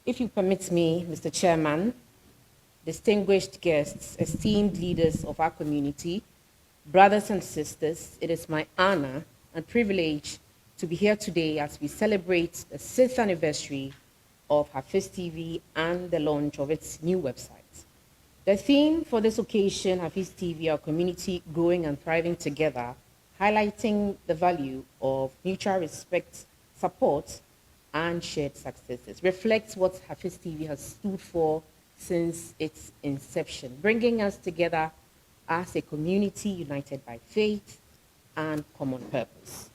If you permit me, Mr. Chairman, distinguished guests, esteemed leaders of our community, brothers and sisters, it is my honor and privilege to be here today as we celebrate the 6th anniversary of HAFIZ TV and the launch of its new website. The theme for this occasion, HAFIZ TV, our community growing and thriving together, highlighting the value of mutual respect, support, and shared successes, reflects what HAFIZ TV has stood for since its inception, bringing us together as a community united by faith and common purpose.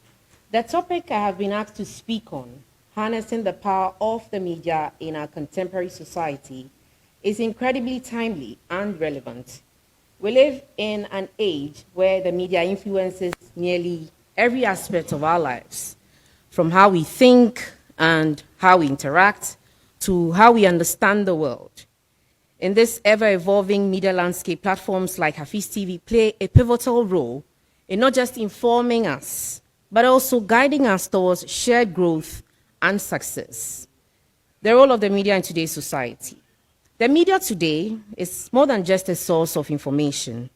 The topic I have been asked to speak on, harnessing the power of the media in our contemporary society, is incredibly timely and relevant. We live in an age where the media influences nearly every aspect of our lives, from how we think and how we interact to how we understand the world. In this ever-evolving media landscape, platforms like HAFIZ TV play a pivotal role in not just informing us, but also guiding us towards shared growth and success. The role of the media in today's society. The media today is more than just a source of information.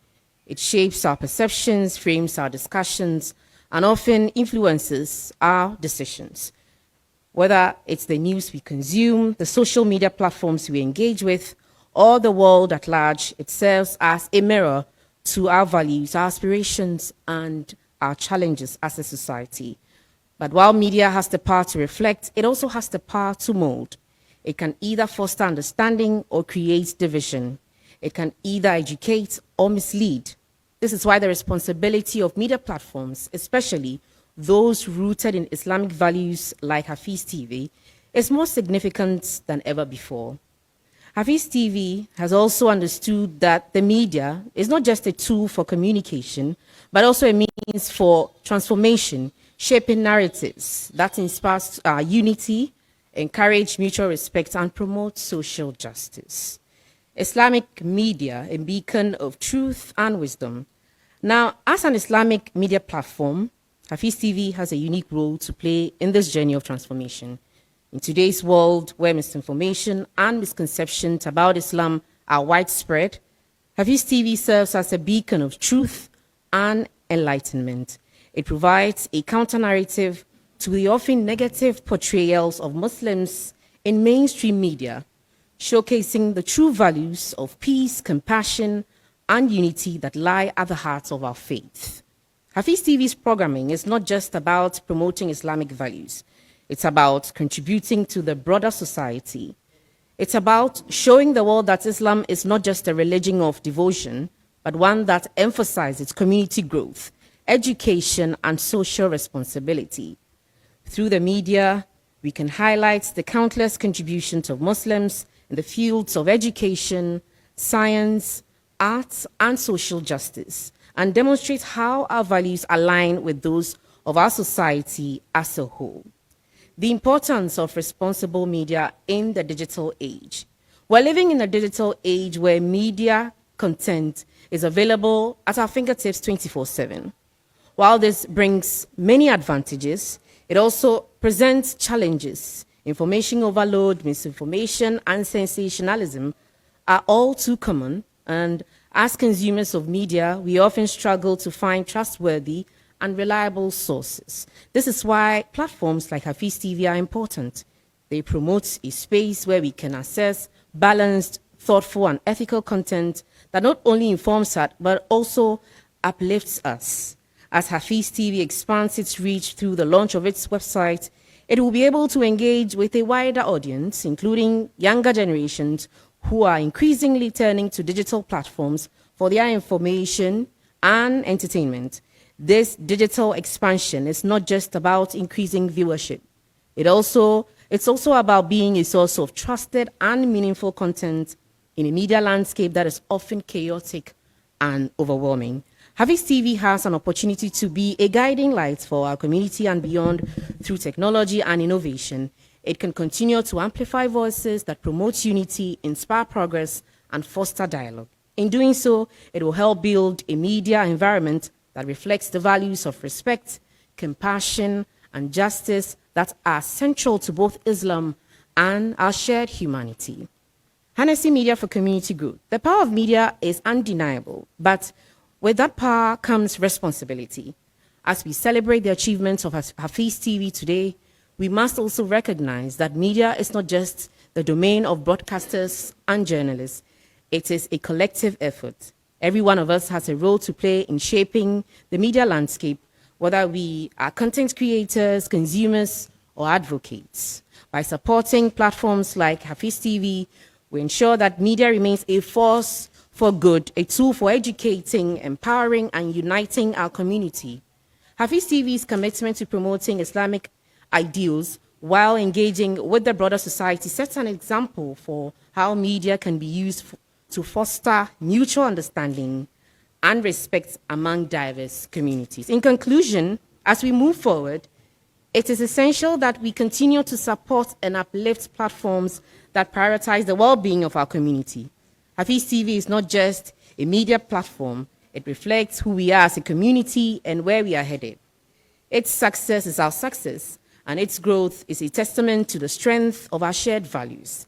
It shapes our perceptions, frames our discussions, and often influences our decisions. Whether it's the news we consume, the social media platforms we engage with, or the world at large, it serves as a mirror to our values, our aspirations, and our challenges as a society. But while media has the power to reflect, it also has the power to mold. It can either foster understanding or create division. It can either educate or mislead. This is why the responsibility of media platforms, especially those rooted in Islamic values like HAFIZ TV, is more significant than ever before. HAFIZ TV has also understood that the media is not just a tool for communication, but also a means for transformation, shaping narratives that inspires unity, encourage mutual respect, and promote social justice. Islamic media, a beacon of truth and wisdom. Now, as an Islamic media platform, HAFIZ TV has a unique role to play in this journey of transformation. In today's world, where misinformation and misconceptions about Islam are widespread, HAFIZ TV serves as a beacon of truth and enlightenment. It provides a counter-narrative to the often negative portrayals of Muslims in mainstream media, showcasing the true values of peace, compassion, and unity that lie at the heart of our faith. HAFIZ TV's programming is not just about promoting Islamic values. It's about contributing to the broader society. It's about showing the world that Islam is not just a religion of devotion, but one that emphasizes community growth, education, and social responsibility. Through the media, we can highlight the countless contributions of Muslims in the fields of education, science, arts, and social justice, and demonstrate how our values align with those of our society as a whole. The importance of responsible media in the digital age. We're living in a digital age where media content is available at our fingertips 24/7. While this brings many advantages, it also presents challenges. Information overload, misinformation, and sensationalism are all too common, and as consumers of media, we often struggle to find trustworthy and reliable sources. This is why platforms like HAFIZ TV are important. They promote a space where we can access balanced, thoughtful, and ethical content that not only informs us, but also uplifts us. As HAFIZ TV expands its reach through the launch of its website, it will be able to engage with a wider audience, including younger generations who are increasingly turning to digital platforms for their information and entertainment. This digital expansion is not just about increasing viewership. It's also about being a source of trusted and meaningful content in a media landscape that is often chaotic and overwhelming. HAFIZ TV has an opportunity to be a guiding light for our community and beyond through technology and innovation. It can continue to amplify voices that promote unity, inspire progress, and foster dialogue. In doing so, it will help build a media environment that reflects the values of respect, compassion, and justice that are central to both Islam and our shared humanity. Harnessing media for community growth. The power of media is undeniable, but with that power comes responsibility. As we celebrate the achievements of Hafiz TV today, we must also recognize that media is not just the domain of broadcasters and journalists. It is a collective effort. Every one of us has a role to play in shaping the media landscape, whether we are content creators, consumers, or advocates. By supporting platforms like Hafiz TV, we ensure that media remains a force for good, a tool for educating, empowering, and uniting our community. Hafiz TV's commitment to promoting Islamic ideals while engaging with the broader society sets an example for how media can be used to foster mutual understanding and respect among diverse communities. In conclusion, as we move forward, it is essential that we continue to support and uplift platforms that prioritize the well-being of our community. Hafiz TV is not just a media platform, it reflects who we are as a community and where we are headed. Its success is our success, and its growth is a testament to the strength of our shared values.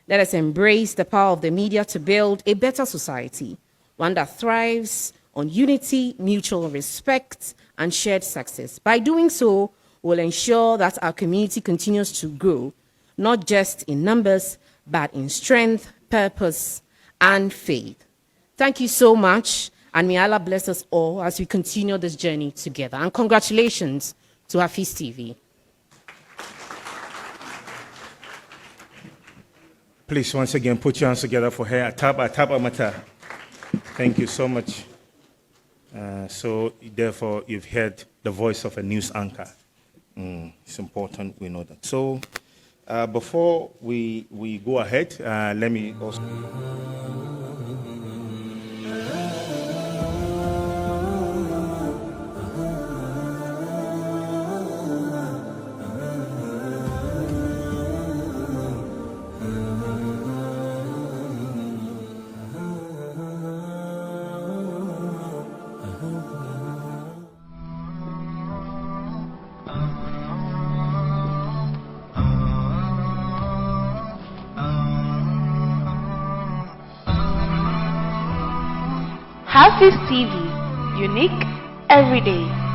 Let us embrace the power of the media to build a better society, one that thrives on unity, mutual respect, and shared success. By doing so, we'll ensure that our community continues to grow, not just in numbers, but in strength, purpose, and faith. Thank you so much, and may Allah bless us all as we continue this journey together. And congratulations to Hafiz TV. Please, once again, put your hands together for her. Ataba Mata. Thank you so much. So, therefore, you've heard the voice of a news anchor. It's important we know that. So, before we go ahead, let me also... Hafiz TV, unique every day.